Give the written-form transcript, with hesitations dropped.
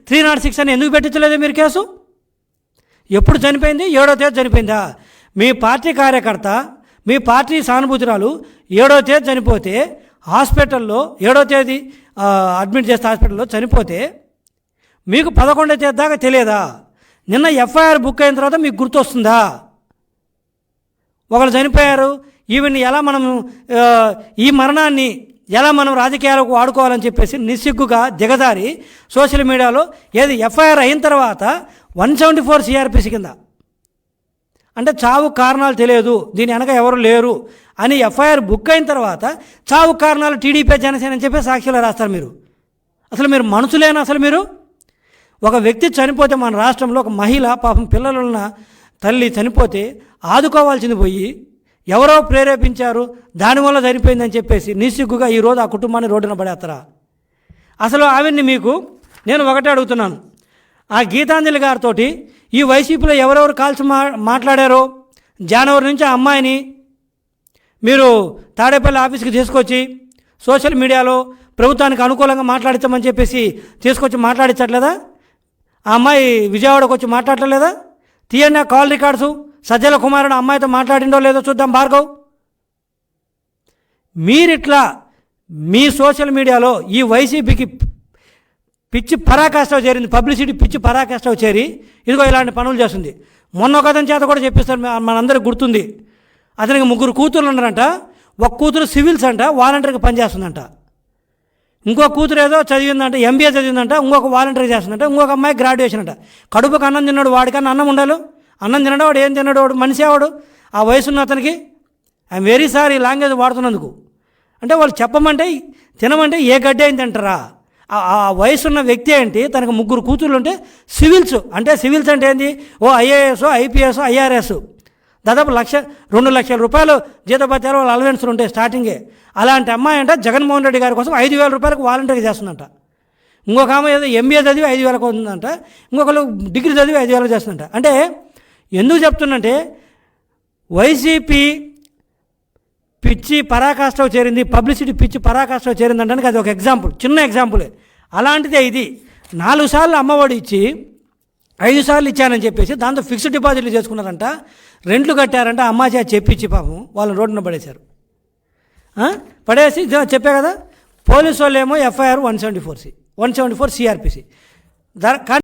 306 అని ఎందుకు పెట్టించలేదు మీరు కేసు? ఎప్పుడు చనిపోయింది? 7వ తేదీ చనిపోయిందా? మీ పార్టీ కార్యకర్త, మీ పార్టీ సానుభూతురాలు 7వ తేదీ చనిపోతే హాస్పిటల్లో 7వ తేదీ అడ్మిట్ చేస్తే హాస్పిటల్లో చనిపోతే మీకు 11వ తేదీ దాకా తెలియదా? నిన్న ఎఫ్ఐఆర్ బుక్ అయిన తర్వాత మీకు గుర్తొస్తుందా? ఒకరు చనిపోయారు, ఈవెన్ ఎలా మనం ఈ మరణాన్ని ఎలా మనం రాజకీయాలకు వాడుకోవాలని చెప్పేసి నిస్సిగ్గుగా దిగజారి సోషల్ మీడియాలో ఏది ఎఫ్ఐఆర్ అయిన తర్వాత 174 సిఆర్పిసి కింద అంటే చావు కారణాలు తెలియదు, దీని వెనక ఎవరు లేరు అని ఎఫ్ఐఆర్ బుక్ అయిన తర్వాత చావు కారణాలు టీడీపీ జనసేన అని చెప్పి సాక్షిలో రాస్తారు. అసలు మీరు మనుషులేనా? అసలు మీరు ఒక వ్యక్తి చనిపోతే మన రాష్ట్రంలో ఒక మహిళ పాపం పిల్లలున్న తల్లి చనిపోతే ఆదుకోవాల్సింది పోయి ఎవరో ప్రేరేపించారు, దానివల్ల చనిపోయిందని చెప్పేసి నిస్సిగ్గుగా ఈరోజు ఆ కుటుంబాన్ని రోడ్డున పడేస్తారా? అసలు ఆవిడ్ని మీకు నేను ఒకటే అడుగుతున్నాను, ఆ గీతాంజలి గారితో ఈ వైసీపీలో ఎవరెవరు కాల్చి మాట్లాడారో జనవరి నుంచి ఆ అమ్మాయిని మీరు తాడేపల్లి ఆఫీస్కి తీసుకొచ్చి సోషల్ మీడియాలో ప్రభుత్వానికి అనుకూలంగా మాట్లాడించమని చెప్పేసి తీసుకొచ్చి మాట్లాడించట్లేదా? ఆ అమ్మాయి విజయవాడకు వచ్చి మాట్లాడలేదా? తీయండి ఆ కాల్ రికార్డ్సు. సజ్జల కుమారుడు అమ్మాయితో మాట్లాడిండో లేదో చూద్దాం. భార్గవ్, మీరిట్లా మీ సోషల్ మీడియాలో ఈ వైసీపీకి పిచ్చి పరాకాష్ట చేరింది, పబ్లిసిటీ పిచ్చి పరాకాష్ట చేరి ఇదిగో ఇలాంటి పనులు చేస్తుంది. మొన్న ఒక అతని చేత కూడా చెప్పిస్తారు, మనందరికి గుర్తుంది. అతనికి 3 కూతుర్లు ఉన్నారంట. ఒక కూతురు సివిల్స్ అంట, వాలంటీర్గా పనిచేస్తుందంట. ఇంకో కూతురు ఏదో చదివిందంట, ఎంబీఏ చదివిందంట, ఇంకొక వాలంటీర్ చేస్తుందంట. ఇంకొక అమ్మాయి గ్రాడ్యుయేషన్ అంట. కడుపుకు అన్నం తిన్నాడు, వాడికన్నా అన్నం ఉండాలి. అన్నం తినడు వాడు, ఏం తిన్నాడు వాడు, మనిషి వాడు. ఆ వయసున్న అతనికి ఐఎమ్ వెరీ సారీ లాంగ్వేజ్ వాడుతున్నందుకు. అంటే వాళ్ళు చెప్పమంటే తినమంటే ఏ గడ్డి అయింది అంటారా? ఆ వయసున్న వ్యక్తి ఏంటి, తనకు 3 కూతుర్లు ఉంటే సివిల్స్ అంటే సివిల్స్ అంటే ఏంది? ఓ ఐఏఎస్, ఐపీఎస్, ఐఆర్ఎస్ దాదాపు 2 లక్షల రూపాయలు జీతభత్యాలు వాళ్ళ అలవెన్స్లు ఉంటాయి స్టార్టింగే. అలాంటి అమ్మాయి అంట జగన్మోహన్ రెడ్డి గారి కోసం 5,000 రూపాయలకు వాలంటీర్గా చేస్తుందంట. ఇంకొక ఆమె ఏదో ఎంబీఏ చదివి 5,000 ఉందంట. ఇంకొకరు డిగ్రీ చదివి 5,000 చేస్తుందంట. అంటే ఎందుకు చెప్తున్నంటే వైసీపీ పిచ్చి పరాకాష్ట చేరింది, పబ్లిసిటీ పిచ్చి పరాకాష్ట చేరిందంటానికి అది ఒక ఎగ్జాంపుల్, చిన్న ఎగ్జాంపులే. అలాంటిదే ఇది. 4 సార్లు అమ్మఒడి ఇచ్చి 5 సార్లు ఇచ్చానని చెప్పేసి దాంతో ఫిక్స్డ్ డిపాజిట్లు చేసుకున్నారంట, రెంట్లు కట్టారంట. అమ్మాయి చేత చెప్పించి పాపం వాళ్ళని రోడ్డున పడేశారు. పడేసి చెప్పే కదా, పోలీసు వాళ్ళు ఏమో ఎఫ్ఐఆర్ 174 సిఆర్పిసి.